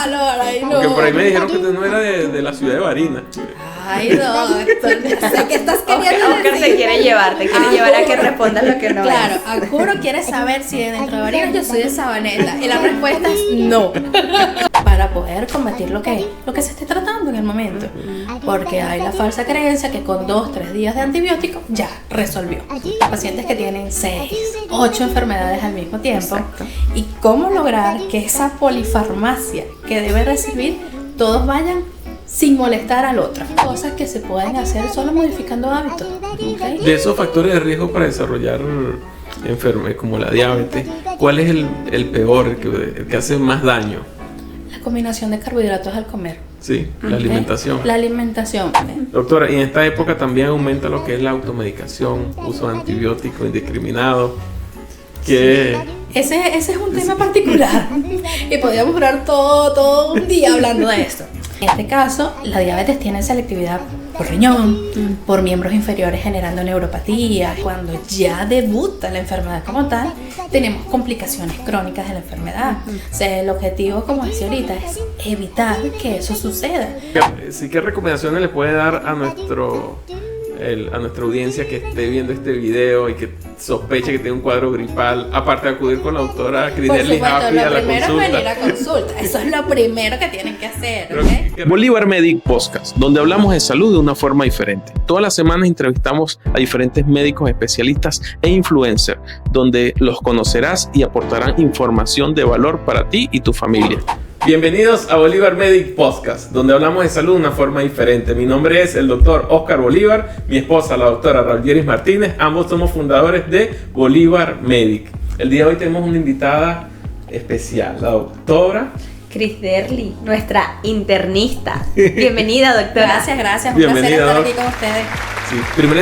calor, ay no. Porque por ahí me dijeron que tú no eras de la ciudad de Barinas. Ay no, sé que estás queriendo Oscar decir. te quiere llevar a que respondas lo que no Claro, es. a juro quieres saber si dentro de Barinas yo soy de Sabaneta. Y la respuesta es no. Para poder combatir lo que se esté tratando en el momento. Porque hay la falsa creencia que con 2-3 días de antibiótico ya resolvió. Pacientes que tienen 6, 8 enfermedades al mismo tiempo. Exacto. Y cómo lograr que esa polifarmacia que debe recibir todos vayan sin molestar al otro. Cosas que se pueden hacer solo modificando hábitos. ¿Okay? De esos factores de riesgo para desarrollar enfermedades como la diabetes, ¿cuál es el peor, el que hace más daño? La combinación de carbohidratos al comer. Sí, la ¿Ok? alimentación. La alimentación. Doctora, y en esta época también aumenta lo que es la automedicación, uso de antibióticos indiscriminado, que Ese es un tema particular y podríamos durar todo un día hablando de esto. En este caso, la diabetes tiene selectividad por riñón, por miembros inferiores generando neuropatía. Cuando ya debuta la enfermedad como tal, tenemos complicaciones crónicas de la enfermedad. O sea, el objetivo, como decía ahorita, es evitar que eso suceda. sí, ¿qué recomendaciones le puede dar a nuestra audiencia que esté viendo este video y que sospeche que tiene un cuadro gripal, aparte de acudir con la doctora Por Cridelli supuesto, Happy a lo la primero es consulta? venir a consulta. Eso es lo primero que tienen que hacer, Pero, ¿ok? ¿qué- Bolívar Medic Podcast, donde hablamos de salud de una forma diferente. Todas las semanas entrevistamos a diferentes médicos especialistas e influencers, donde los conocerás y aportarán información de valor para ti y tu familia. Bienvenidos a Bolívar Medic Podcast, donde hablamos de salud de una forma diferente. Mi nombre es el doctor Oscar Bolívar, mi esposa la doctora Raulieris Martínez, ambos somos fundadores de Bolívar Medic. El día de hoy tenemos una invitada especial, la doctora. Cridelli, nuestra internista. Bienvenida, doctora. Gracias. Un Bienvenida, placer estar Doc. aquí con ustedes. Sí, primera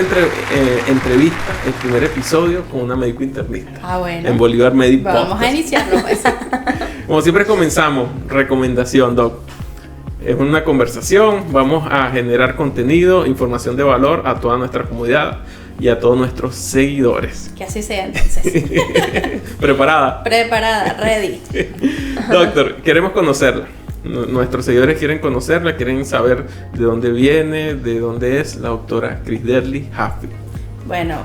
entrevista, el primer episodio con una médico internista. Ah, bueno. En Bolívar Medic Vamos Podcast. a iniciarlo, pues. Como siempre comenzamos, recomendación, Doc. Es una conversación, vamos a generar contenido, información de valor a toda nuestra comunidad y a todos nuestros seguidores. Que así sea, entonces. ¿Preparada? Preparada, ready. Doctor, queremos conocerla. Nuestros seguidores quieren conocerla, quieren saber de dónde viene, de dónde es la doctora Cridelli Happy. Bueno,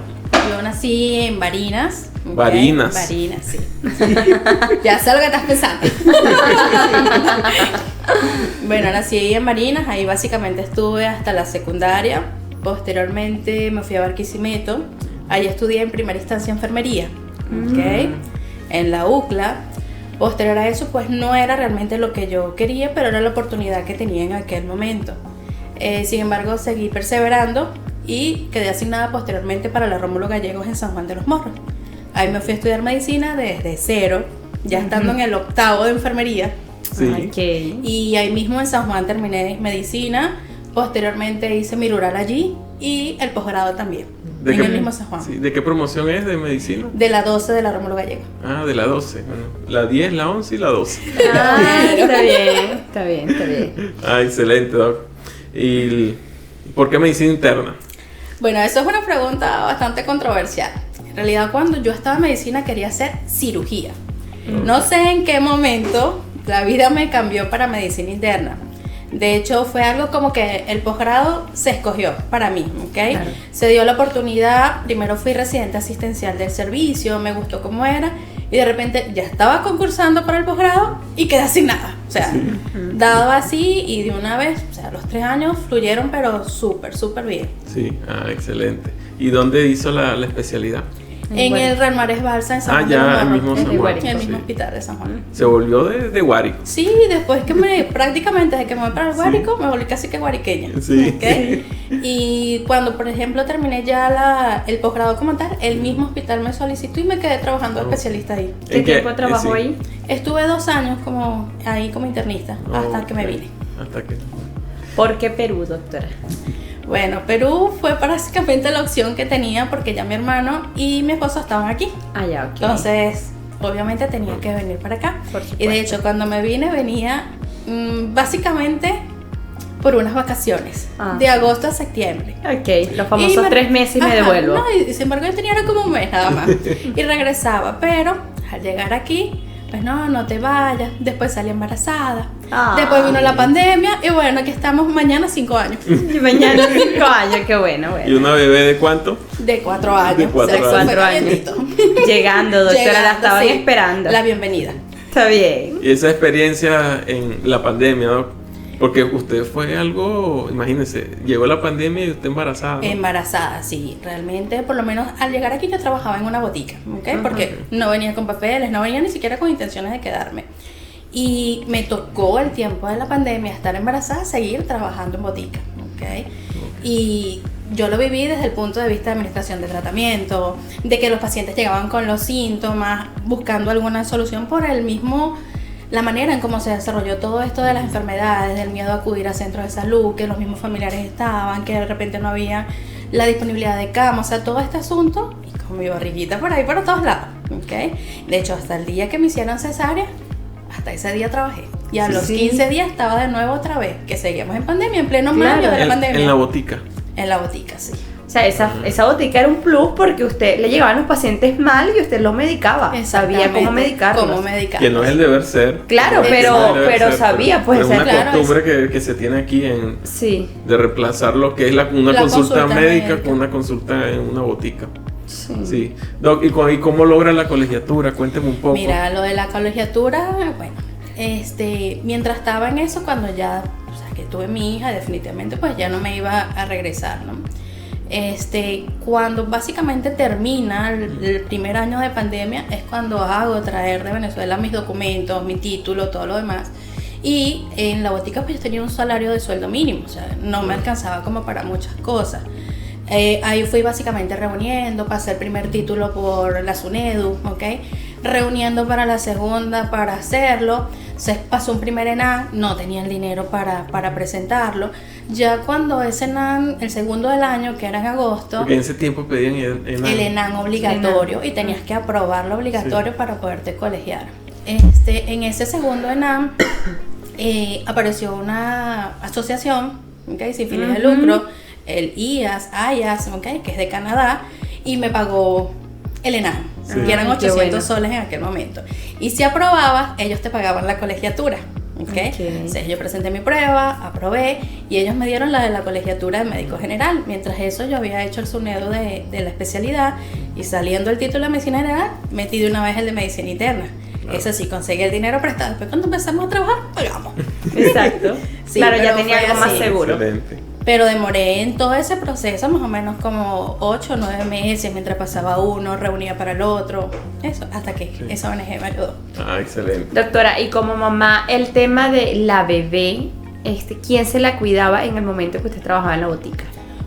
yo nací en Barinas. ¿ok? Barinas. Barinas, sí. Ya sé lo que estás pensando. Bueno, nací en Barinas, ahí básicamente estuve hasta la secundaria. Posteriormente me fui a Barquisimeto. Ahí estudié en primera instancia enfermería. ¿Ok? En la UCLA. Posterior a eso, pues no era realmente lo que yo quería, pero era la oportunidad que tenía en aquel momento. Sin embargo, seguí perseverando y quedé asignada posteriormente para la Rómulo Gallegos en San Juan de los Morros. Ahí me fui a estudiar medicina desde cero, ya estando en el octavo de enfermería. Sí. Ok. Y ahí mismo en San Juan terminé medicina. Posteriormente hice mi rural allí y el posgrado también, en el mismo San Juan. Sí, ¿de qué promoción es de medicina? De la 12 de la Rómulo Gallegos. Ah, de la 12. Bueno, la 10, la 11 y la 12. Ah, está bien. Ah, excelente, Doc. ¿Y por qué medicina interna? Bueno, eso es una pregunta bastante controversial. En realidad, cuando yo estaba en medicina quería hacer cirugía. No sé en qué momento la vida me cambió para medicina interna. De hecho, fue algo como que el posgrado se escogió para mí, ¿ok? Claro. Se dio la oportunidad, primero fui residente asistencial del servicio, me gustó cómo era, y de repente ya estaba concursando para el posgrado y quedé asignada. O sea, dado así y de una vez, o sea, los 3 años fluyeron, pero súper bien. Sí, excelente. ¿Y dónde hizo la especialidad? En Bueno. el Real Mares Balsa en San Juan de Ya, los el Morros. mismo San de Juan. Guárico. En el mismo Sí. hospital de San Juan. Se volvió de Guárico. Sí, después que prácticamente desde que me voy para el Guárico, me volví casi que guariqueña. Sí. ¿Ok? Y cuando, por ejemplo, terminé ya el posgrado como tal, el mismo hospital me solicitó y me quedé trabajando de especialista ahí. ¿Qué ¿En tiempo trabajó sí. ahí? Estuve 2 años ahí como internista, hasta que me Ok. vine. Hasta que. ¿Por qué Perú, doctora? Bueno, Perú fue básicamente la opción que tenía porque ya mi hermano y mi esposo estaban aquí. Ah, ya, ok. Entonces, obviamente tenía que venir para acá. Por Y de supuesto. hecho, cuando me vine, venía básicamente por unas vacaciones, Ah. de agosto a septiembre. Ok, los Y famosos 3 meses y me Ajá, devuelvo. No, y sin embargo yo tenía era como un mes nada más. Y regresaba, pero al llegar aquí, pues no te vayas. Después salí embarazada. Ah. Después vino la pandemia y bueno, aquí estamos mañana 5 años. Y mañana 5 años, qué bueno, ¿Y bueno. una bebé de cuánto? De 4 años. De 4 O sea, eso años. fue 4 años. calientito. Llegando, doctora, la Llegando, estaban sí. esperando. La bienvenida. Está bien. Y esa experiencia en la pandemia, ¿no? Porque usted fue algo, imagínese, llegó la pandemia y usted embarazada, ¿no? Embarazada, sí. Realmente, por lo menos al llegar aquí yo trabajaba en una botica, ¿ok? Ajá. Porque no venía con papeles, no venía ni siquiera con intenciones de quedarme. Y me tocó el tiempo de la pandemia, estar embarazada, seguir trabajando en botica, ¿ok? Y yo lo viví desde el punto de vista de administración de tratamiento, de que los pacientes llegaban con los síntomas, buscando alguna solución por el mismo... La manera en cómo se desarrolló todo esto de las enfermedades, del miedo a acudir a centros de salud, que los mismos familiares estaban, que de repente no había la disponibilidad de cama, o sea, todo este asunto, y con mi barriguita por ahí, por todos lados, ¿ok? De hecho, hasta el día que me hicieron cesárea, hasta ese día trabajé. Y a los Sí. 15 días estaba de nuevo otra vez, que seguíamos en pandemia, en pleno Claro. mayo de la En pandemia. la botica. En la botica, sí. O sea, esa botica era un plus porque usted le llegaban los pacientes mal y usted los medicaba. Sabía cómo medicarlos. Cómo medicarlos. Que no es el deber ser. Claro, Que pero- no es el deber pero ser, sabía, pues, es o sea, una claro, costumbre que se tiene aquí Sí, de reemplazar lo que es una La consulta consulta médica médica. con una consulta en una botica. sí. Sí. Doc, ¿y cómo logra la colegiatura? Cuénteme un poco. Mira, lo de la colegiatura, bueno, mientras estaba en eso, cuando ya, o sea, que tuve mi hija, definitivamente pues ya no me iba a regresar, ¿no? Cuando básicamente termina el primer año de pandemia es cuando hago traer de Venezuela mis documentos, mi título, todo lo demás. Y en la botica pues yo tenía un salario de sueldo mínimo, o sea, no me alcanzaba como para muchas cosas. Ahí fui básicamente reuniendo, pasé el primer título por la SUNEDU, ¿ok? Reuniendo para la segunda para hacerlo. Se pasó un primer ENAM, no tenía el dinero para presentarlo. Ya cuando ese ENAM, el segundo del año, que era en agosto, Porque en ese tiempo pedían el ENAM obligatorio y tenías que aprobarlo obligatorio para poderte colegiar. En ese segundo ENAM apareció una asociación, ¿okay? Sin fines de lucro, el IAS, ¿okay? Que es de Canadá, y me pagó el ENAM, Sí. que eran Qué 800 bueno. soles en aquel momento. Y si aprobabas, ellos te pagaban la colegiatura. ¿Okay? Ok. Entonces yo presenté mi prueba, aprobé y ellos me dieron la de la colegiatura de médico general. Mientras eso yo había hecho el SUNEDU de la especialidad y saliendo el título de medicina general metí de una vez el de medicina interna. Eso sí, conseguí el dinero prestado. Después cuando empezamos a trabajar, pagamos. Exacto. Sí, claro, ya pero tenía fue algo más así. seguro. Excelente. Pero demoré en todo ese proceso más o menos como 8 o 9 meses mientras pasaba uno, reunía para el otro. Eso, hasta que esa ONG me ayudó. Ah, excelente. Doctora, y como mamá, el tema de la bebé, ¿quién se la cuidaba en el momento que usted trabajaba en la botica?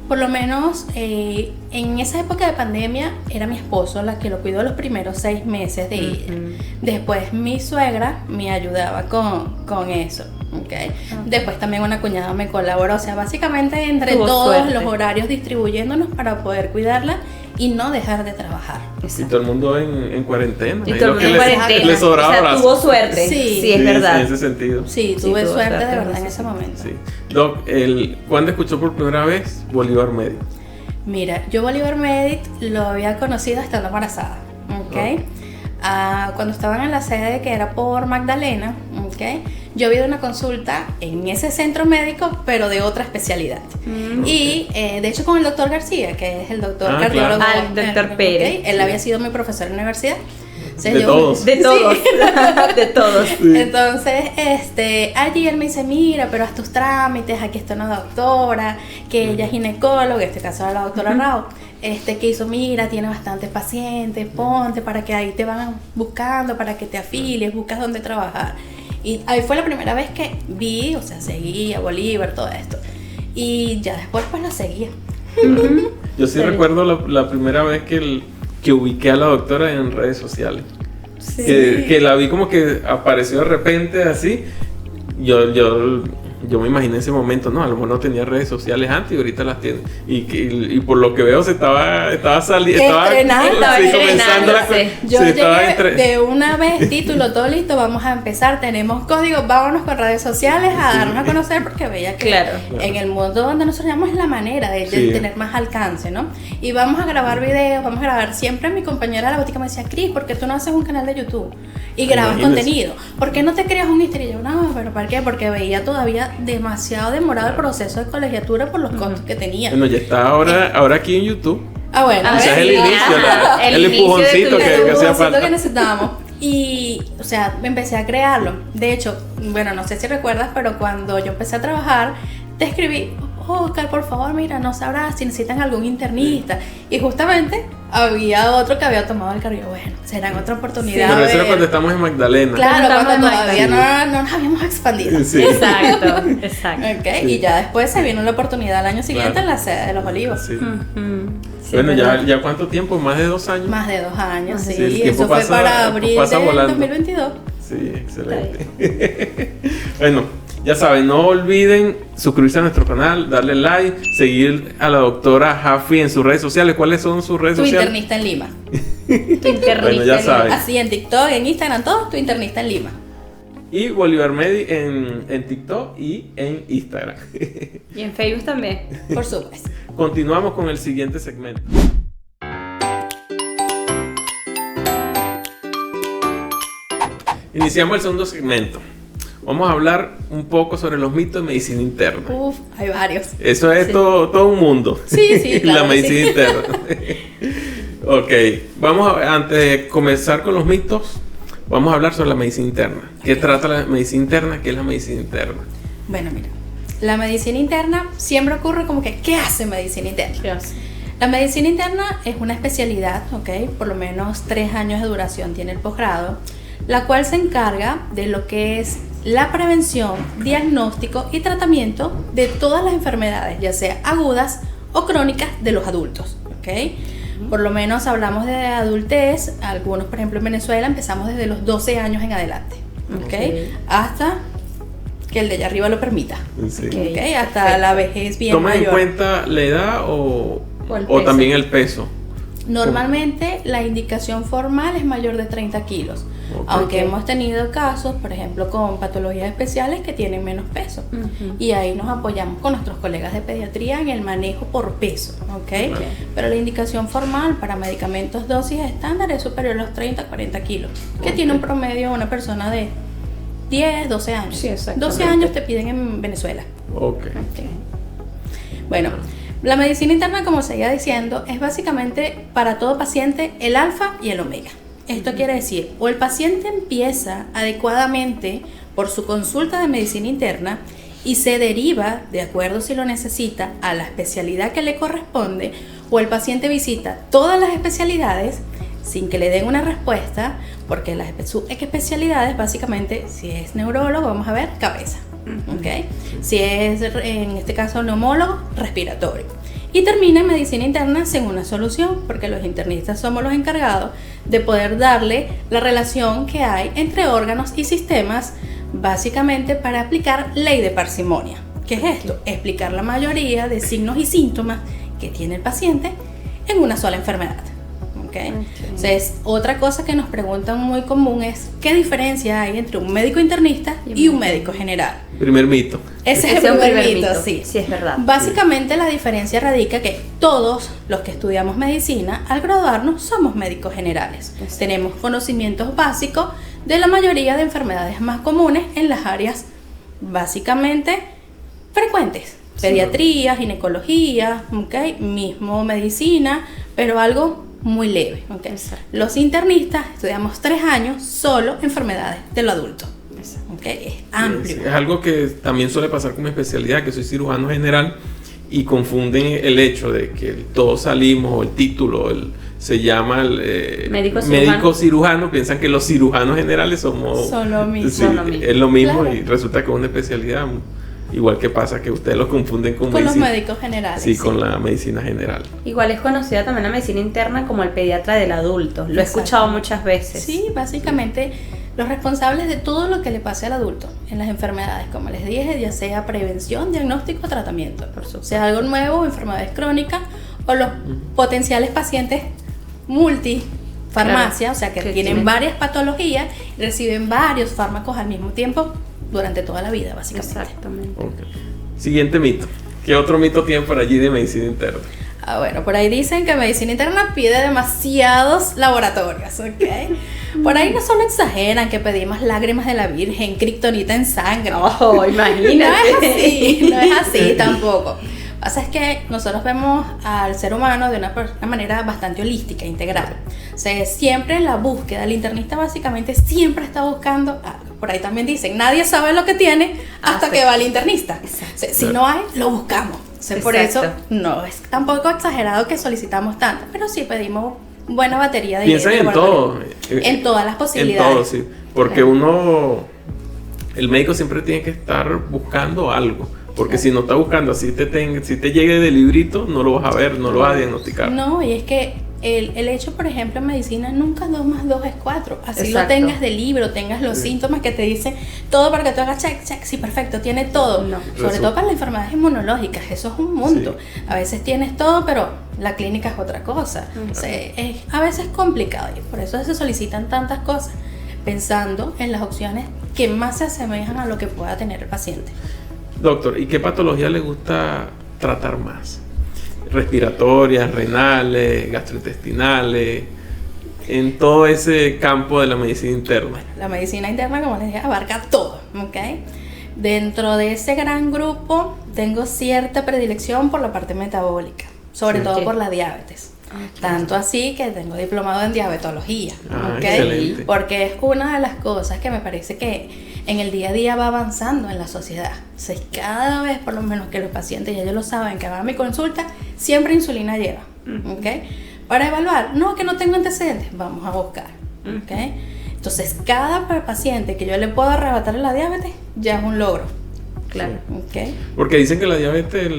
Por lo menos en esa época de pandemia era mi esposo la que lo cuidó los primeros 6 meses de ella. Después mi suegra me ayudaba con eso. Okay. Después también una cuñada me colaboró, o sea, básicamente entre Tuvo todos suerte. los horarios distribuyéndonos para poder cuidarla y no dejar de trabajar. Y todo el mundo en cuarentena. Y Ahí todo lo el que mundo en les- cuarentena. les sobraba o sea, brazo. tuvo suerte. Sí. Sí, es verdad. En ese sentido. Sí, Sí, tuve tuvo suerte de suerte, verdad en sí. ese momento. Sí. Doc, ¿cuándo escuchó por primera vez Bolívar Medic? Mira, yo Bolívar Medic lo había conocido estando embarazada, ¿ok? Cuando estaban en la sede que era por Magdalena, ¿ok? Yo había ido a una consulta en ese centro médico, pero de otra especialidad. Y de hecho con el doctor García, que es el doctor Ah, cardiólogo. claro. Al doctor ¿ok? Pérez. Él había sido mi profesor en la universidad. Entonces, De todos. De todos. De todos. Entonces, allí él me dice, mira, pero haz tus trámites, aquí está una doctora, que ella es ginecóloga, en este caso era la doctora Rao, que hizo, mira, tiene bastantes pacientes, ponte para que ahí te van buscando, para que te afilies, buscas dónde trabajar. Y ahí fue la primera vez que vi, o sea, seguí a Bolívar, todo esto. Y ya después pues lo seguía. Yo sí recuerdo la primera vez que ubiqué a la doctora en redes sociales. Que la vi como que apareció de repente así. Yo yo me imaginé en ese momento, no, a lo mejor no tenía redes sociales antes y ahorita las tiene. Y por lo que veo estaba saliendo, comenzando la Yo llegué de una vez, título, todo listo, vamos a empezar, tenemos código, vámonos con redes sociales a darnos a conocer, porque veía que en el mundo donde nosotros llamamos la manera de tener más alcance, ¿no? Y vamos a grabar videos, vamos a grabar. Siempre mi compañera de la botica me decía, Cris, ¿por qué tú no haces un canal de YouTube y grabas contenido? ¿Por qué no te creas un Instagram? Y yo, no, pero ¿para qué? Porque veía todavía demasiado demorado el proceso de colegiatura por los costos que tenía. Bueno, ya está ahora aquí en YouTube. Bueno, ese es el inicio, el empujoncito que hacía falta. Que necesitábamos. Y, o sea, empecé a crearlo. De hecho, bueno, no sé si recuerdas, pero cuando yo empecé a trabajar, te escribí, Oscar, por favor, mira, no sabrás si necesitan algún internista. Y justamente había otro que había tomado el cargo. Bueno, será en otra oportunidad. Pero eso era cuando estamos en Magdalena. Claro, cuando todavía no nos habíamos expandido. Sí. Exacto. Okay. Y ya después se vino la oportunidad al año siguiente en la sede de Los Olivos. Sí. Bueno, ya ¿cuánto tiempo? ¿Más de 2 años? Más de 2 años, sí. Sí, eso fue para abril del 2022. Sí, excelente. Bueno, ya saben, no olviden suscribirse a nuestro canal, darle like, seguir a la doctora Jaffi en sus redes sociales. ¿Cuáles son sus redes sociales? Tu internista en Lima. Tu internista bueno, ya saben. Así en TikTok, en Instagram, todo, tu internista en Lima. Y Bolívar Medic en TikTok y en Instagram. Y en Facebook también. Por supuesto. Continuamos con el siguiente segmento. Iniciamos el segundo segmento. Vamos a hablar un poco sobre los mitos de medicina interna. Hay varios. Eso es todo un mundo. Sí, claro. La medicina interna. Ok, antes de comenzar con los mitos, vamos a hablar sobre la medicina interna. ¿Qué trata la medicina interna? ¿Qué es la medicina interna? Bueno, mira, la medicina interna siempre ocurre como que, ¿qué hace medicina interna? La medicina interna es una especialidad, ¿ok? Por lo menos 3 años de duración tiene el posgrado, la cual se encarga de lo que es la prevención, diagnóstico y tratamiento de todas las enfermedades, ya sea agudas o crónicas de los adultos, ¿ok? Por lo menos hablamos de adultez, algunos, por ejemplo, en Venezuela empezamos desde los 12 años en adelante, ¿ok? Hasta que el de allá arriba lo permita, Sí. ¿ok? Hasta la vejez bien ¿Tomas mayor. en cuenta la edad o también el peso? Normalmente la indicación formal es mayor de 30 kilos, aunque hemos tenido casos, por ejemplo, con patologías especiales que tienen menos peso. Y ahí nos apoyamos con nuestros colegas de pediatría en el manejo por peso, ¿ok? Pero la indicación formal para medicamentos dosis estándar es superior a los 30-40 kilos, que tiene un promedio una persona de 10, 12 años. Sí, 12 años te piden en Venezuela. Ok. Bueno, la medicina interna, como seguía diciendo, es básicamente para todo paciente el alfa y el omega. Esto quiere decir, o el paciente empieza adecuadamente por su consulta de medicina interna y se deriva, de acuerdo si lo necesita, a la especialidad que le corresponde, o el paciente visita todas las especialidades sin que le den una respuesta, porque las especialidades básicamente, si es neurólogo, vamos a ver cabeza, ¿ok? Si es, en este caso, neumólogo, respiratorio. Y termina en medicina interna sin una solución, porque los internistas somos los encargados de poder darle la relación que hay entre órganos y sistemas, básicamente para aplicar ley de parsimonia. ¿Qué es esto? Explicar la mayoría de signos y síntomas que tiene el paciente en una sola enfermedad. Entonces, otra cosa que nos preguntan muy común es ¿qué diferencia hay entre un médico internista y un médico general? Primer mito. Ese es el primer mito, sí. Sí, es verdad. Básicamente la diferencia radica que todos los que estudiamos medicina, al graduarnos, somos médicos generales. Tenemos conocimientos básicos de la mayoría de enfermedades más comunes en las áreas básicamente frecuentes. Pediatría, ginecología, mismo medicina, pero algo muy leve. Los internistas estudiamos 3 años solo enfermedades de lo adulto. Es amplio. Es algo que también suele pasar con mi especialidad, que soy cirujano general, y confunden el hecho de que todos salimos, o el título se llama médico cirujano, piensan que los cirujanos generales son lo mismo. Sí, es lo mismo, claro. Y resulta que es una especialidad. Igual que pasa que ustedes los confunden con los médicos generales. Sí, con la medicina general. Igual es conocida también la medicina interna como el pediatra del adulto. Lo he escuchado muchas veces. Sí, básicamente los responsables de todo lo que le pase al adulto en las enfermedades, como les dije, ya sea prevención, diagnóstico o tratamiento, sea algo nuevo, enfermedades crónicas o los potenciales pacientes multifarmacia, claro, o sea que tienen varias patologías y reciben varios fármacos al mismo tiempo durante toda la vida, básicamente. Exactamente. Okay. Siguiente mito. ¿Qué otro mito tienen por allí de medicina interna? Bueno, por ahí dicen que medicina interna pide demasiados laboratorios, ¿ok? Por ahí no solo exageran que pedimos lágrimas de la Virgen, kriptonita en sangre. Oh, imagínate. No es así tampoco. Lo que pasa es que nosotros vemos al ser humano de una manera bastante holística, integral. O sea, siempre la búsqueda, el internista básicamente siempre está buscando algo. Por ahí también dicen, nadie sabe lo que tiene hasta que va al internista. O sea, si no hay, lo buscamos. O sea, por eso no es tampoco exagerado que solicitamos tanto, pero sí pedimos buena batería de piensan en todo. En todas las posibilidades. En todo, sí. Porque el médico siempre tiene que estar buscando algo. Porque si no está buscando, si te llegue de librito, no lo vas a ver, no lo vas a diagnosticar. No, y es que el hecho, por ejemplo, en medicina, nunca 2 más 2 es 4. Así Exacto. lo tengas de libro, tengas los síntomas que te dicen todo para que tú hagas check, sí, perfecto, tiene todo. No. Sobre todo para las enfermedades inmunológicas, eso es un mundo. Sí. A veces tienes todo, pero la clínica es otra cosa. O sea, es a veces complicado y por eso se solicitan tantas cosas, pensando en las opciones que más se asemejan a lo que pueda tener el paciente. Doctor, ¿y qué patología le gusta tratar más? Respiratorias, renales, gastrointestinales, en todo ese campo de la medicina interna. Bueno, la medicina interna, como les dije, abarca todo, ¿ok? Dentro de ese gran grupo tengo cierta predilección por la parte metabólica, sobre todo por la diabetes. Tanto así que tengo diplomado en diabetología, excelente. Porque es una de las cosas que me parece que en el día a día va avanzando en la sociedad. O sea, cada vez, por lo menos que los pacientes ya ellos lo saben, que van a mi consulta, siempre insulina lleva, Para evaluar, no, que no tengo antecedentes, vamos a buscar, Entonces, cada paciente que yo le puedo arrebatar la diabetes ya es un logro. Claro. Porque dicen que la diabetes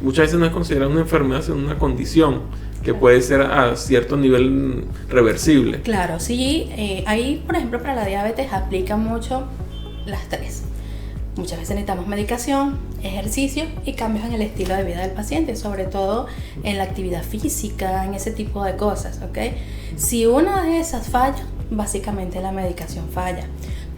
muchas veces no es considerada una enfermedad, sino una condición que puede ser a cierto nivel reversible. Claro, sí. Ahí, por ejemplo, para la diabetes aplica mucho las 3. Muchas veces necesitamos medicación, ejercicio y cambios en el estilo de vida del paciente, sobre todo en la actividad física, en ese tipo de cosas, Si una de esas falla, básicamente la medicación falla.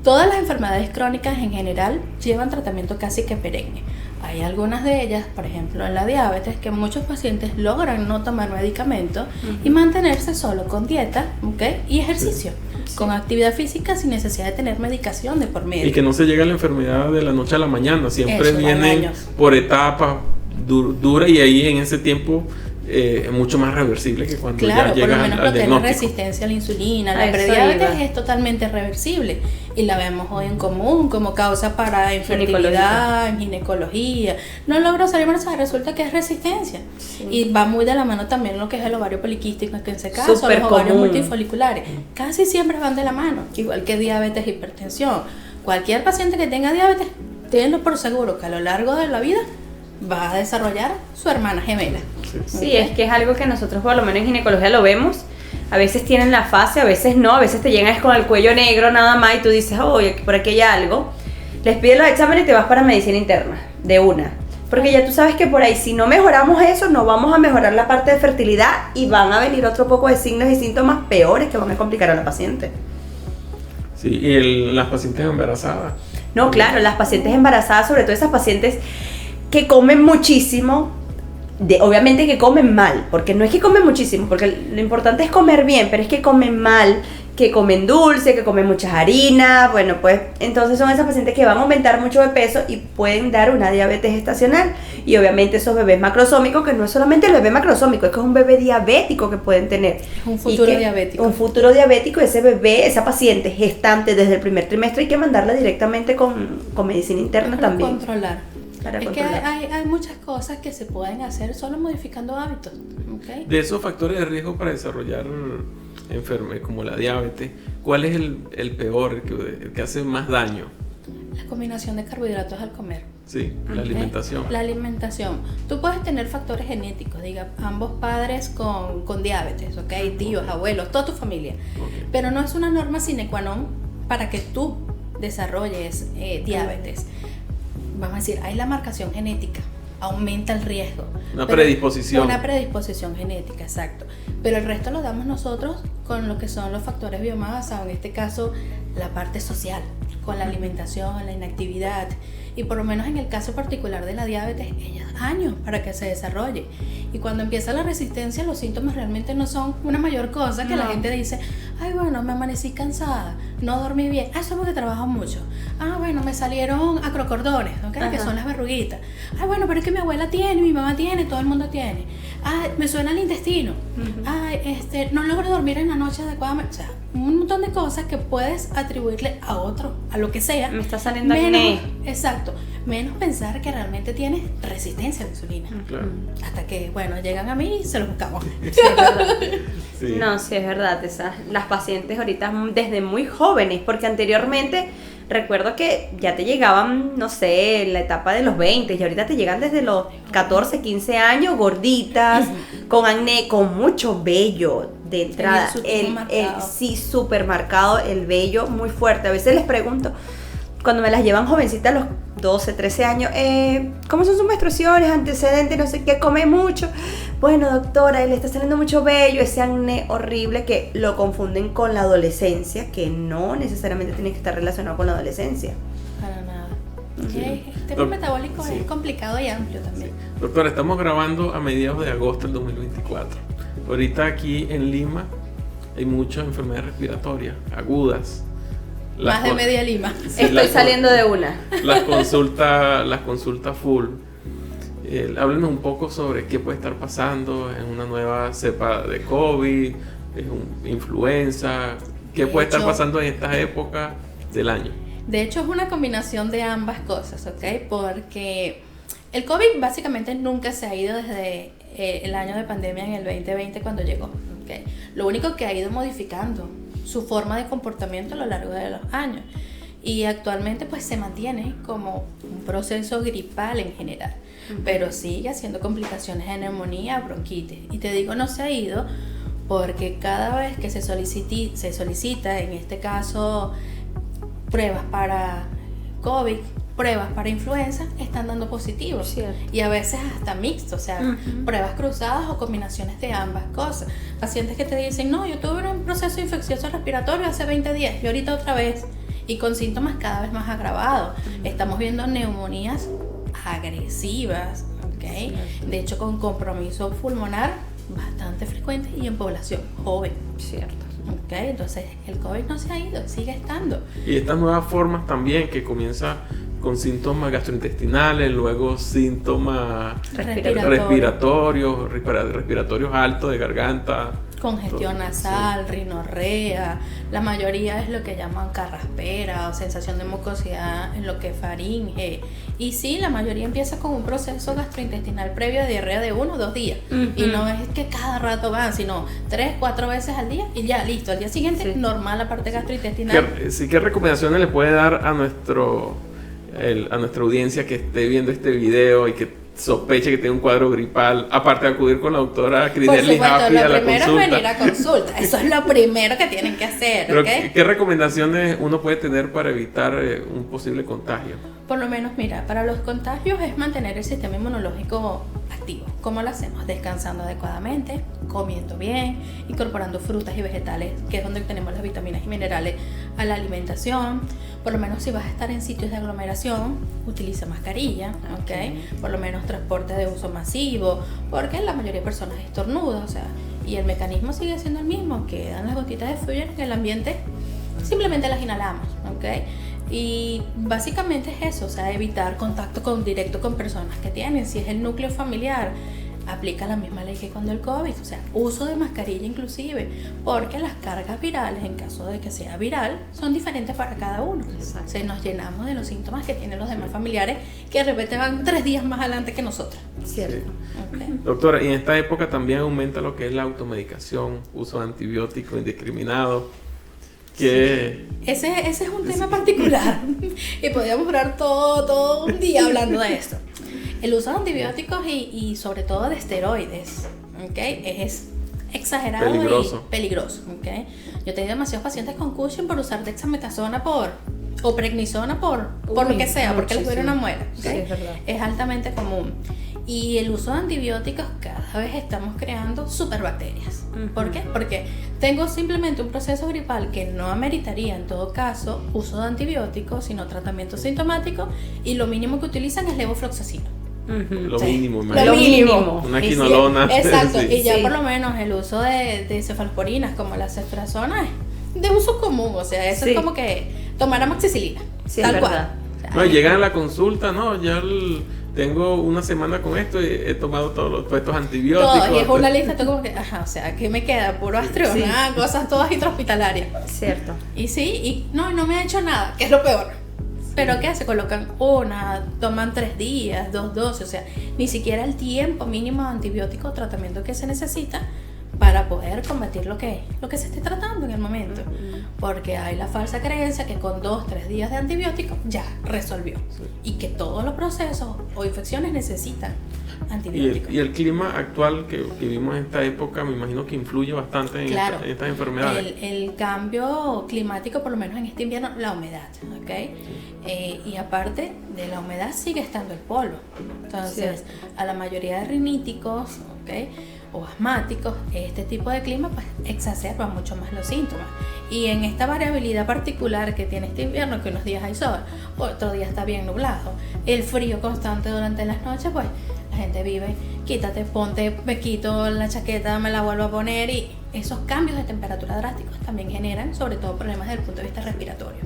Todas las enfermedades crónicas en general llevan tratamiento casi que perenne. Hay algunas de ellas, por ejemplo en la diabetes, que muchos pacientes logran no tomar medicamentos y mantenerse solo con dieta, y ejercicio, con actividad física sin necesidad de tener medicación de por medio. Y que no se llega a la enfermedad de la noche a la mañana, siempre Eso, vienen por etapas duras y ahí en ese tiempo es mucho más reversible que cuando ya llegas al diagnóstico. Claro, por lo menos no resistencia a la insulina, la prediabetes es totalmente reversible y la vemos hoy en común como causa para infertilidad, en ginecología. No logro salir embarazada, resulta que es resistencia. Y va muy de la mano también lo que es el ovario poliquístico, que en ese caso Super los ovarios común. Multifoliculares. Casi siempre van de la mano, igual que diabetes, hipertensión. Cualquier paciente que tenga diabetes, tenlo por seguro que a lo largo de la vida va a desarrollar su hermana gemela. Sí, es que es algo que nosotros por lo menos en ginecología lo vemos. A veces tienen la fase, a veces no, a veces te llegan con el cuello negro nada más y tú dices, oye, por aquí hay algo. Les pides los exámenes y te vas para medicina interna, de una. Porque ya tú sabes que por ahí, si no mejoramos eso, no vamos a mejorar la parte de fertilidad y van a venir otro poco de signos y síntomas peores que van a complicar a la paciente. Sí, y las pacientes embarazadas. No, claro, las pacientes embarazadas, sobre todo esas pacientes que comen muchísimo, obviamente que comen mal, porque no es que comen muchísimo, porque lo importante es comer bien, pero es que comen mal, que comen dulce, que comen muchas harinas, bueno, pues entonces son esas pacientes que van a aumentar mucho de peso y pueden dar una diabetes gestacional. Y obviamente esos bebés macrosómicos, que no es solamente el bebé macrosómico, es que es un bebé diabético que pueden tener. Es un futuro diabético. Un futuro diabético, ese bebé, esa paciente gestante desde el primer trimestre hay que mandarla directamente con medicina interna para también. Controlar. Es que hay muchas cosas que se pueden hacer solo modificando hábitos. De esos factores de riesgo para desarrollar enfermedades como la diabetes, ¿cuál es el peor, el que hace más daño? La combinación de carbohidratos al comer. Sí, la alimentación. La alimentación. Tú puedes tener factores genéticos, diga, ambos padres con diabetes, tíos, abuelos, toda tu familia. Pero no es una norma sine qua non para que tú desarrolles diabetes, vamos a decir, hay la marcación genética, aumenta el riesgo. Una predisposición. Una predisposición genética, exacto. Pero el resto lo damos nosotros con lo que son los factores biomas basados, en este caso la parte social, con la alimentación, la inactividad. Y por lo menos en el caso particular de la diabetes, ella da años para que se desarrolle. Y cuando empieza la resistencia, los síntomas realmente no son una mayor cosa que la gente dice, ay, bueno, me amanecí cansada, no dormí bien, eso es porque trabajo mucho. Ah, bueno, me salieron acrocordones, ¿okay? Que son las verruguitas. Ay, bueno, pero es que mi abuela tiene, mi mamá tiene, todo el mundo tiene. Ay, me suena el intestino. Ay, no logro dormir en la noche adecuadamente. O sea, un montón de cosas que puedes atribuirle a otro, a lo que sea. Me está saliendo acné. Exacto. Menos pensar que realmente tienes resistencia a la insulina. Claro. Hasta que, bueno, llegan a mí y se los buscamos. Sí, es verdad. Sí. No, sí, es verdad. Las pacientes ahorita desde muy jóvenes, porque anteriormente recuerdo que ya te llegaban, no sé, en la etapa de los 20 y ahorita te llegan desde los 14, 15 años, gorditas, con acné, con mucho vello de entrada. Sí, súper marcado el vello, muy fuerte. A veces les pregunto, cuando me las llevan jovencitas a los 12, 13 años, ¿cómo son sus menstruaciones, antecedentes, no sé qué, come mucho? Bueno, doctora, le está saliendo mucho vello, ese acné horrible que lo confunden con la adolescencia, que no necesariamente tiene que estar relacionado con la adolescencia. Para nada. Sí. El tema metabólico es complicado y amplio también. Doctora, estamos grabando a mediados de agosto del 2024. Ahorita aquí en Lima hay muchas enfermedades respiratorias agudas. Más de media Lima. Sí, Estoy saliendo de una. Las consultas full. Háblenos un poco sobre qué puede estar pasando en una nueva cepa de COVID, influenza, qué puede estar pasando en estas épocas del año. De hecho, es una combinación de ambas cosas, ¿ok? Porque el COVID básicamente nunca se ha ido desde el año de pandemia en el 2020 cuando llegó, ¿ok? Lo único que ha ido modificando su forma de comportamiento a lo largo de los años. Y actualmente pues se mantiene como un proceso gripal en general, pero sigue haciendo complicaciones de neumonía, bronquitis. Y te digo no se ha ido porque cada vez que se solicita, en este caso, pruebas para COVID, pruebas para influenza, están dando positivos. Cierto. Y a veces hasta mixto, o sea, pruebas cruzadas o combinaciones de ambas cosas. Pacientes que te dicen, no, yo tuve un proceso infeccioso respiratorio hace 20 días y ahorita otra vez, y con síntomas cada vez más agravados. Estamos viendo neumonías agresivas, ¿okay? De hecho, con compromiso pulmonar bastante frecuente y en población joven. Cierto. Okay, entonces el COVID no se ha ido, sigue estando. Y estas nuevas formas también que comienza con síntomas gastrointestinales, luego síntomas respiratorios altos de garganta. Congestión nasal, rinorrea, la mayoría es lo que llaman carraspera o sensación de mucosidad en lo que es faringe. Y sí, la mayoría empieza con un proceso gastrointestinal previo de diarrea de 1 o 2 días. Y no es que cada rato van, sino 3, 4 veces al día y ya, listo. Al día siguiente, normal la parte gastrointestinal. ¿Qué recomendaciones le puede dar a nuestra audiencia que esté viendo este video y que sospeche que tiene un cuadro gripal, aparte de acudir con la doctora Cridelli Jaffe a la consulta? Lo primero es venir a consulta, eso es lo primero que tienen que hacer. Pero, ¿okay? ¿qué recomendaciones uno puede tener para evitar un posible contagio? Por lo menos, mira, para los contagios es mantener el sistema inmunológico activo. ¿Cómo lo hacemos? Descansando adecuadamente, comiendo bien, incorporando frutas y vegetales, que es donde tenemos las vitaminas y minerales a la alimentación. Por lo menos si vas a estar en sitios de aglomeración, utiliza mascarilla, ¿okay? Por lo menos transporte de uso masivo, porque la mayoría de personas estornudan, o sea, y el mecanismo sigue siendo el mismo, quedan las gotitas de flujo en el ambiente, simplemente las inhalamos, ¿okay? Y básicamente es eso, o sea, evitar contacto directo con personas que tienen. Si es el núcleo familiar, aplica la misma ley que cuando el COVID, o sea, uso de mascarilla inclusive, porque las cargas virales, en caso de que sea viral, son diferentes para cada uno. Exacto. Se nos llenamos de los síntomas que tienen los demás familiares, que de repente van 3 días más adelante que nosotros. Cierto. Sí. Okay. Doctora, y en esta época también aumenta lo que es la automedicación, uso de antibióticos indiscriminado. Que Ese es un tema particular y podríamos durar todo un día hablando de esto. El uso de antibióticos y sobre todo de esteroides, ¿okay? Es exagerado Peligroso. y peligroso, ¿ok? Yo he tenido demasiados pacientes con Cushing por usar dexametasona o prednisona por lo que sea, porque les duele una muela, ¿ok? Sí, es verdad. Es altamente común. Y el uso de antibióticos, cada vez estamos creando superbacterias. ¿Por qué? Porque tengo simplemente un proceso gripal que no ameritaría en todo caso uso de antibióticos, sino tratamiento sintomático, y lo mínimo que utilizan es levofloxacino. Lo Sí. mínimo, Lo imagínate. mínimo. Una Y sí, quinolona. exacto, Sí. y ya Sí. por lo menos el uso de cefaloporinas como la ceftriaxona es de uso común, o sea, eso Sí. es como que tomar amoxicilina, Sí, tal es cual. verdad. O sea, No, llegan a la consulta, no, tengo una semana con esto y he tomado todos estos antibióticos. todo, y es una lista, tú como que, ajá, o sea, ¿qué me queda? Puro astriona, cosas todas intrahospitalarias. Cierto. Y sí, y no me ha hecho nada, que es lo peor. Pero ¿qué? Se colocan una, toman 3 días, 2 dosis, o sea, ni siquiera el tiempo mínimo de antibiótico o tratamiento que se necesita para poder combatir lo que se esté tratando en el momento. Porque hay la falsa creencia que con 2-3 días de antibiótico ya resolvió. Y que todos los procesos o infecciones necesitan antibióticos. Y el clima actual que vivimos en esta época, me imagino que influye bastante en, Claro, en estas enfermedades. el cambio climático, por lo menos en este invierno, la humedad, ¿ok? Y aparte de la humedad sigue estando el polvo. Entonces, a la mayoría de riníticos, ¿ok?, o asmáticos, este tipo de clima pues exacerba mucho más los síntomas. Y en esta variabilidad particular que tiene este invierno, que unos días hay sol, otro día está bien nublado, el frío constante durante las noches, pues la gente vive, quítate, ponte, me quito la chaqueta, me la vuelvo a poner, y esos cambios de temperatura drásticos también generan sobre todo problemas desde el punto de vista respiratorio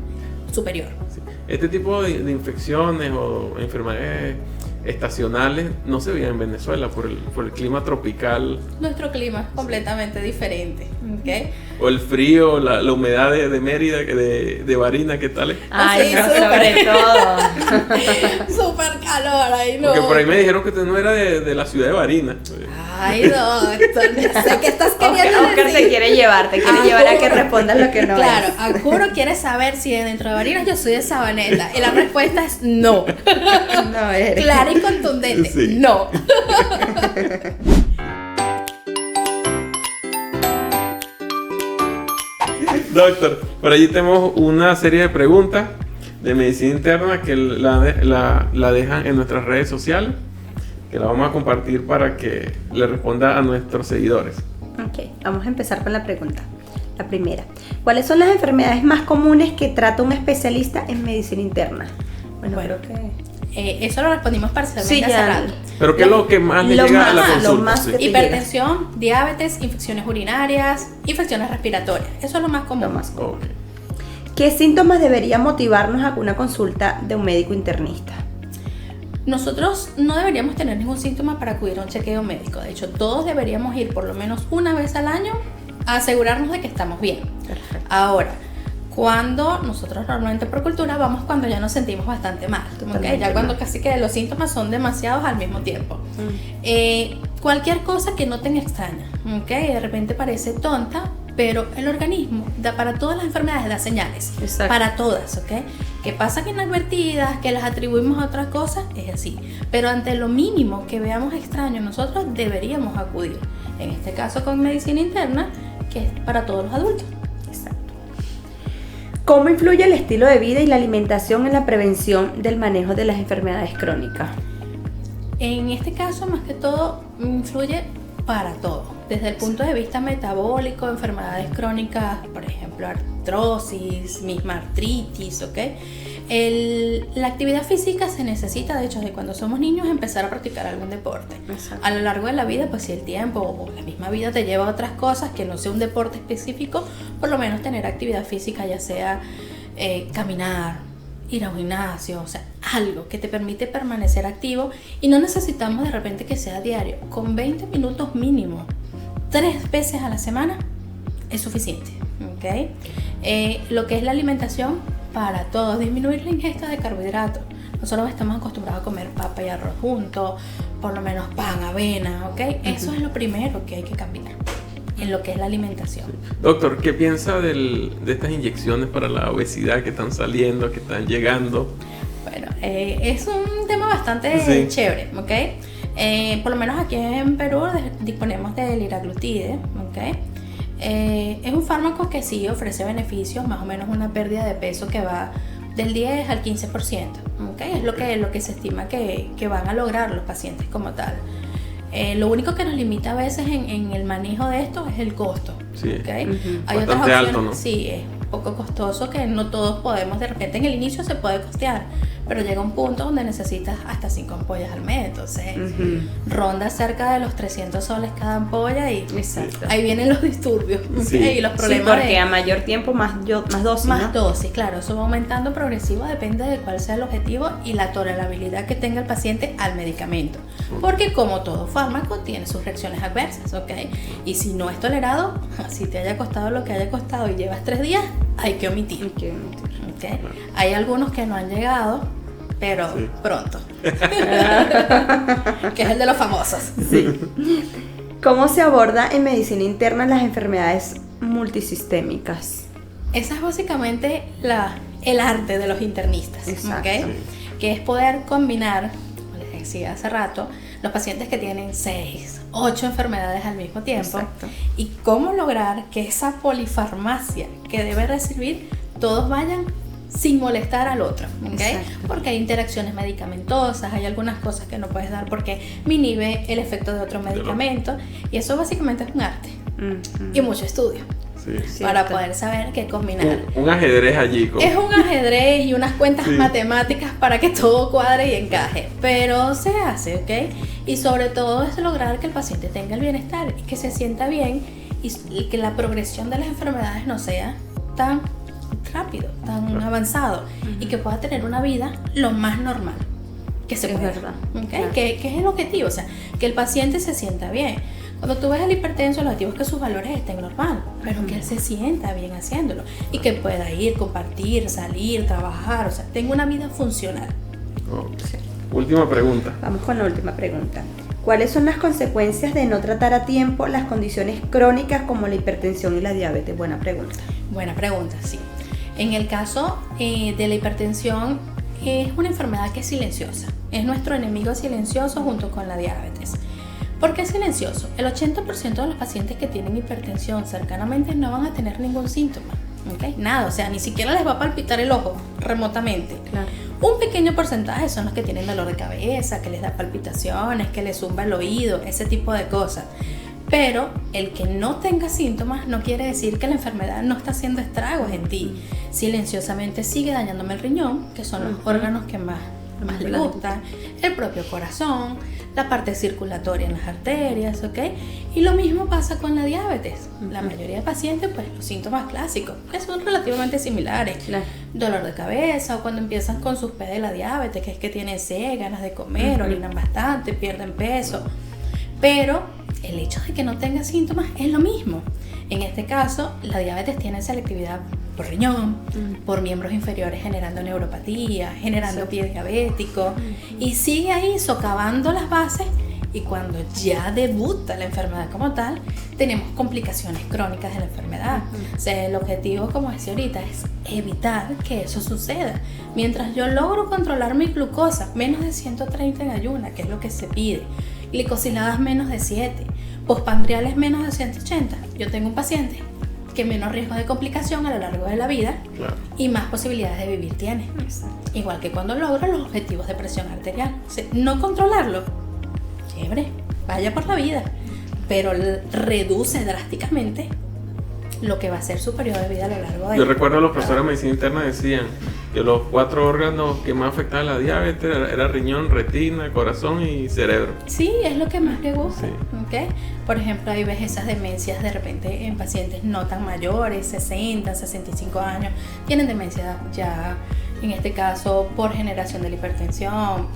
superior. Sí. Este tipo de infecciones o enfermedades estacionales no se veían en Venezuela por el clima tropical Nuestro clima es completamente diferente, ¿ok? o el frío, la humedad de Mérida, de Barinas, ¿qué tal es? Ay, Sí, no, súper. sobre todo. Súper calor, ahí no. Porque por ahí me dijeron que usted no era de la ciudad de Barinas. Ay, no, esto, no sé qué estás queriendo Oscar te decir. quiere llevar a que respondas lo que no Claro, es. a juro quieres saber si dentro de Barinas yo soy de Sabaneta. Y la respuesta es no. No eres. Clara y contundente. Sí. No. Doctor, por allí tenemos una serie de preguntas de medicina interna que la dejan en nuestras redes sociales, que la vamos a compartir para que le responda a nuestros seguidores. Ok, vamos a empezar con la pregunta. La primera, ¿cuáles son las enfermedades más comunes que trata un especialista en medicina interna? Bueno, creo que... Eso lo respondimos parcialmente Sí, hace ya. rato. Pero ¿qué es lo que más le Lo llega a la más- consulta? lo más Sí. que- Hipertensión, diabetes, infecciones urinarias, infecciones respiratorias. Eso es lo más común. Lo más común. Ok. ¿Qué síntomas debería motivarnos a una consulta de un médico internista? Nosotros no deberíamos tener ningún síntoma para acudir a un chequeo médico. De hecho, todos deberíamos ir por lo menos una vez al año a asegurarnos de que estamos bien. Perfecto. Ahora, cuando nosotros normalmente por cultura vamos cuando ya nos sentimos bastante mal, ¿ok? Totalmente Ya cuando mal. casi que los síntomas son demasiados al mismo tiempo. Cualquier cosa que no te extraña, ¿ok? De repente parece tonta, pero el organismo para todas las enfermedades da señales. Exacto. Para todas, ¿ok? Que pasan inadvertidas, que las atribuimos a otras cosas, es así. Pero ante lo mínimo que veamos extraño, nosotros deberíamos acudir. En este caso con medicina interna, que es para todos los adultos. Exacto. ¿Cómo influye el estilo de vida y la alimentación en la prevención del manejo de las enfermedades crónicas? En este caso, más que todo, influye para todo. Desde el punto de vista metabólico, enfermedades crónicas, por ejemplo, artrosis, misma artritis, ¿ok? La actividad física se necesita, de hecho, de cuando somos niños, empezar a practicar algún deporte. Exacto. A lo largo de la vida, pues si el tiempo o la misma vida te lleva a otras cosas que no sea un deporte específico, por lo menos tener actividad física, ya sea caminar, ir a un gimnasio, o sea, algo que te permite permanecer activo, y no necesitamos de repente que sea diario. Con 20 minutos mínimo, 3 veces a la semana, es suficiente, ¿ok? Lo que es la alimentación, para todos, disminuir la ingesta de carbohidratos. Nosotros estamos acostumbrados a comer papa y arroz juntos, por lo menos pan, avena, ¿ok? Eso es lo primero que hay que cambiar en lo que es la alimentación. Doctor, ¿qué piensa de estas inyecciones para la obesidad que están saliendo, que están llegando? Bueno, es un tema bastante Sí. chévere, ¿ok? Por lo menos aquí en Perú disponemos del liraglutide, ¿ok? Es un fármaco que sí ofrece beneficios, más o menos una pérdida de peso que va del 10 al 15%, ¿ok? Es lo que se estima que van a lograr los pacientes como tal. Lo único que nos limita a veces en el manejo de esto es el costo, Sí. ¿ok? Uh-huh. Hay otras Bastante opciones, alto, ¿no? sí, es un poco costoso que no todos podemos, de repente en el inicio se puede costear, pero llega un punto donde necesitas hasta 5 ampollas al mes, entonces ronda cerca de los 300 soles cada ampolla y Exacto. ahí vienen los disturbios, Sí. ¿ok? Y los Sí, problemas porque a mayor tiempo más dosis, más ¿no? dosis, claro, eso va aumentando progresivo, depende de cuál sea el objetivo y la tolerabilidad que tenga el paciente al medicamento. Porque como todo fármaco tiene sus reacciones adversas, ¿ok? Y si no es tolerado, si te haya costado lo que haya costado y llevas 3 días, hay que omitir, ¿ok? Hay algunos que no han llegado, pero Sí. pronto. Que es el de los famosos. Sí. ¿Cómo se aborda en medicina interna las enfermedades multisistémicas? Esa es básicamente el arte de los internistas, Exacto. ¿ok? Que es poder combinar, como les decía hace rato, los pacientes que tienen 6, 8 enfermedades al mismo tiempo. Exacto. Y cómo lograr que esa polifarmacia que debe recibir, todos vayan sin molestar al otro, ¿ok? Exacto. Porque hay interacciones medicamentosas, hay algunas cosas que no puedes dar porque me inhibe el efecto de otro medicamento, y eso básicamente es un arte y mucho estudio Sí. para Cierto. poder saber qué combinar. Un ajedrez allí. Es un ajedrez y unas cuentas Sí. matemáticas para que todo cuadre y encaje, pero se hace, ¿ok? Y sobre todo es lograr que el paciente tenga el bienestar y que se sienta bien y que la progresión de las enfermedades no sea tan rápido, tan avanzado, y que pueda tener una vida lo más normal que se Es pueda. verdad, ¿Ok? claro. Que es el objetivo, o sea, que el paciente se sienta bien. Cuando tú ves al hipertenso, el objetivo es que sus valores estén normal, pero que él se sienta bien haciéndolo y que pueda ir, compartir, salir, trabajar, o sea, tenga una vida funcional. Ok. Última pregunta. Vamos con la última pregunta. ¿Cuáles son las consecuencias de no tratar a tiempo las condiciones crónicas como la hipertensión y la diabetes? Buena pregunta. Buena pregunta, sí. En el caso de la hipertensión, es una enfermedad que es silenciosa. Es nuestro enemigo silencioso junto con la diabetes. ¿Por qué es silencioso? El 80% de los pacientes que tienen hipertensión cercanamente no van a tener ningún síntoma, ¿ok? Nada, o sea, ni siquiera les va a palpitar el ojo remotamente. Claro. Un pequeño porcentaje son los que tienen dolor de cabeza, que les da palpitaciones, que les zumba el oído, ese tipo de cosas. Pero el que no tenga síntomas no quiere decir que la enfermedad no está haciendo estragos en ti. Silenciosamente sigue dañándome el riñón, que son los órganos que más le gustan, el propio corazón, la parte circulatoria en las arterias, ¿ok? Y lo mismo pasa con la diabetes. La mayoría de pacientes, pues los síntomas clásicos, que son relativamente similares. Claro. Dolor de cabeza, o cuando empiezan con sus P de la diabetes, que es que tienen sed, ganas de comer, orinan bastante, pierden peso. Pero el hecho de que no tenga síntomas es lo mismo. En este caso, la diabetes tiene selectividad por riñón, por miembros inferiores generando neuropatía, generando pie diabético, y sigue ahí socavando las bases, y cuando ya debuta la enfermedad como tal, tenemos complicaciones crónicas de la enfermedad. O sea, el objetivo, como decía ahorita, es evitar que eso suceda. Mientras yo logro controlar mi glucosa, menos de 130 en ayuna, que es lo que se pide, glicosiladas menos de 7, postpandriales menos de 180, yo tengo un paciente que menos riesgo de complicación a lo largo de la vida, Claro. y más posibilidades de vivir tiene. Igual que cuando logra los objetivos de presión arterial. O sea, no controlarlo, chévere, vaya por la vida, pero reduce drásticamente lo que va a ser su periodo de vida a lo largo de... Yo recuerdo a los profesores de medicina interna decían que los 4 órganos que más afectaban la diabetes era riñón, retina, corazón y cerebro. Sí, es lo que más le gusta. Sí. ¿Ok? Por ejemplo, hay veces esas demencias de repente en pacientes no tan mayores, 60, 65 años, tienen demencia ya, en este caso, por generación de la hipertensión,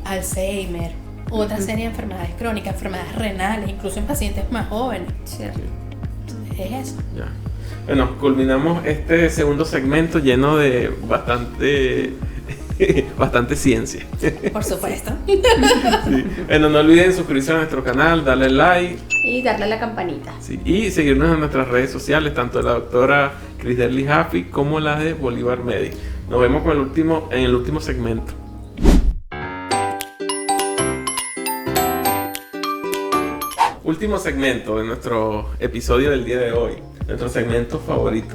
Alzheimer, otra serie de enfermedades crónicas, enfermedades renales, incluso en pacientes más jóvenes. Cierto. Es eso. Ya. Bueno, culminamos este segundo segmento lleno de bastante ciencia. Por supuesto. Sí. Bueno, no olviden suscribirse a nuestro canal, darle like, Y darle a la campanita. sí, y seguirnos en nuestras redes sociales, tanto de la doctora Crisderly Jaffe como la de Bolívar Medic. Nos vemos en el último segmento. último segmento de nuestro episodio del día de hoy. Nuestro segmento favorito.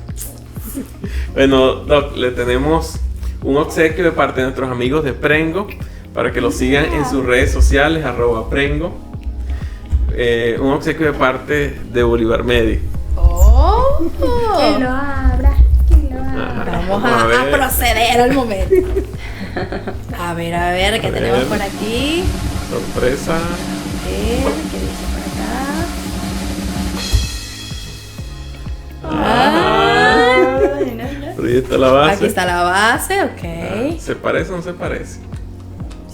Bueno, Doc, le tenemos un obsequio de parte de nuestros amigos de Prengo para que lo sigan en sus redes sociales, @Prengo. Un obsequio de parte de Bolívar Medic. Oh. Que lo abra, que lo abra. Vamos a proceder al momento. A ver, ¿qué tenemos por aquí? Sorpresa. A ver, ¿qué dice por acá? Ahí está la base. Aquí está la base, ok. ¿Se parece o no se parece?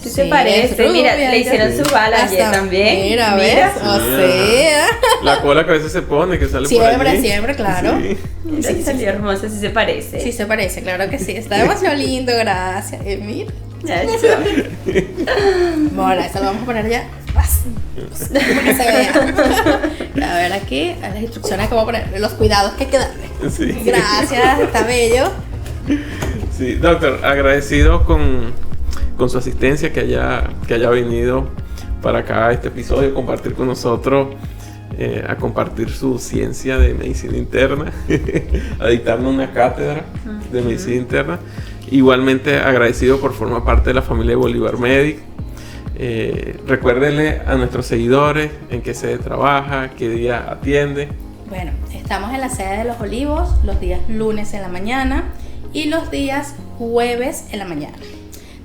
Sí se parece, mira, rubia, le hicieron su bala ayer hasta- también. Mira, ¿ves? O sea. La cola que a veces se pone, que sale por Siempre, allí. siempre, claro. Sí. Mira, salió hermosa, sí se parece. Sí se parece, claro que sí. Está demasiado lindo, gracias. Mira. Ya, ya. Bueno, eso lo vamos a poner ya. Para que se vea. A ver aquí, a las instrucciones que voy a poner, los cuidados que hay que darle. Sí. Gracias, está bello. Sí, doctor, agradecido con su asistencia, que haya venido para acá a este episodio, compartir con nosotros, a compartir su ciencia de medicina interna, a dictarnos una cátedra de medicina interna. Igualmente agradecido por formar parte de la familia de Bolívar Medic. Recuérdenle a nuestros seguidores en qué sede trabaja, qué día atiende. Bueno, estamos en la sede de Los Olivos los días lunes en la mañana y los días jueves en la mañana.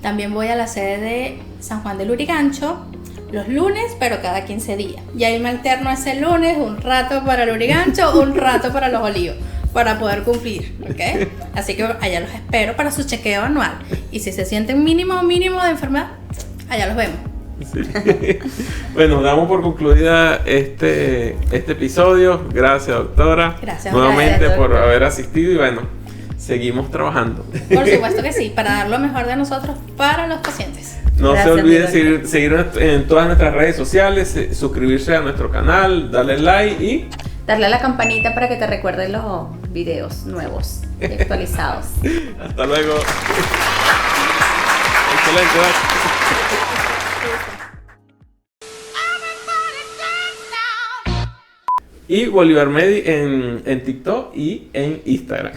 También voy a la sede de San Juan del Lurigancho los lunes, pero cada 15 días. Y ahí me alterno ese lunes, un rato para el Lurigancho, un rato para Los Olivos, para poder cumplir, ¿ok? Así que allá los espero para su chequeo anual. Y si se sienten mínimo de enfermedad, allá los vemos. Sí. Bueno, damos por concluida este episodio. Gracias, doctora. Gracias, nuevamente gracias, por doctor. haber asistido y bueno, seguimos trabajando. Por supuesto que sí, para dar lo mejor de nosotros para los pacientes. No Gracias, se olviden mi doctor. seguirnos en todas nuestras redes sociales, suscribirse a nuestro canal, darle like y Darle a la campanita para que te recuerden los videos nuevos y actualizados. hasta luego. Excelente, Doc. Y Bolívar Medi en TikTok y en Instagram.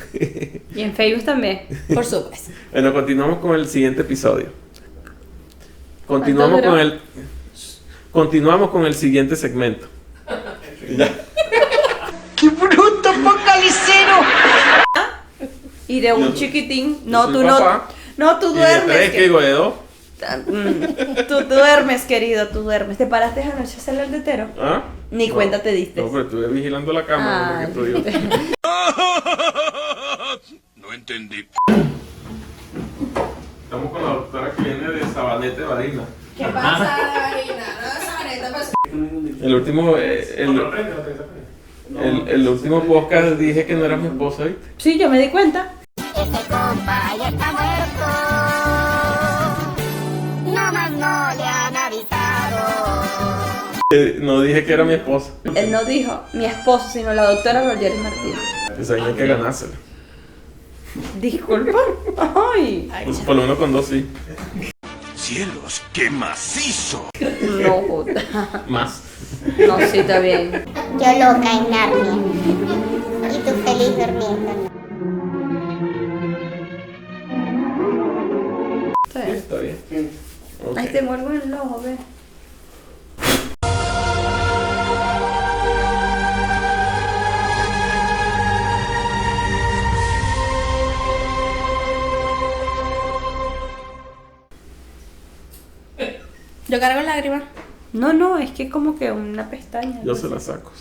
Y en Facebook también. Por supuesto. Bueno, continuamos con el siguiente episodio. ¿Cuánto Continuamos duró? con el siguiente segmento. Ya. ¡Qué bruto, focalicero! Y de un Yo- chiquitín. yo No, soy tú papá. no, tú Y de duermes. tres, ¿qué digo? De dos. Tú duermes, querido, tú duermes. ¿Te paraste anoche a hacer el tetero? ¿Ah? Ni cuenta te diste. No, pero estuve vigilando la cámara. Ay. porque tú digo. No entendí. Estamos con la doctora que viene de Sabanete Varina. ¿Qué pasa, Marina? No, Sabaneta, pues. El último, el último podcast dije que no era mi esposa, ¿viste? Sí, yo me di cuenta. Ese compa ya está muerto. No más no le han avisado. No dije que era mi esposa. Él no dijo mi esposo, sino la doctora Rogeris Martínez. Esa hay que ganársela. Disculpa. Ay. Pues por lo menos con dos sí. ¡Cielos, qué macizo! No, joda. Más. No, sí, está bien. Yo loca en Narnia. Y tú feliz durmiendo. Está Sí, bien. está bien. Ok. Ay, te muervo en el ojo, ve. Yo cargo lágrimas. No, no, es que como que una pestaña. Yo se la saco.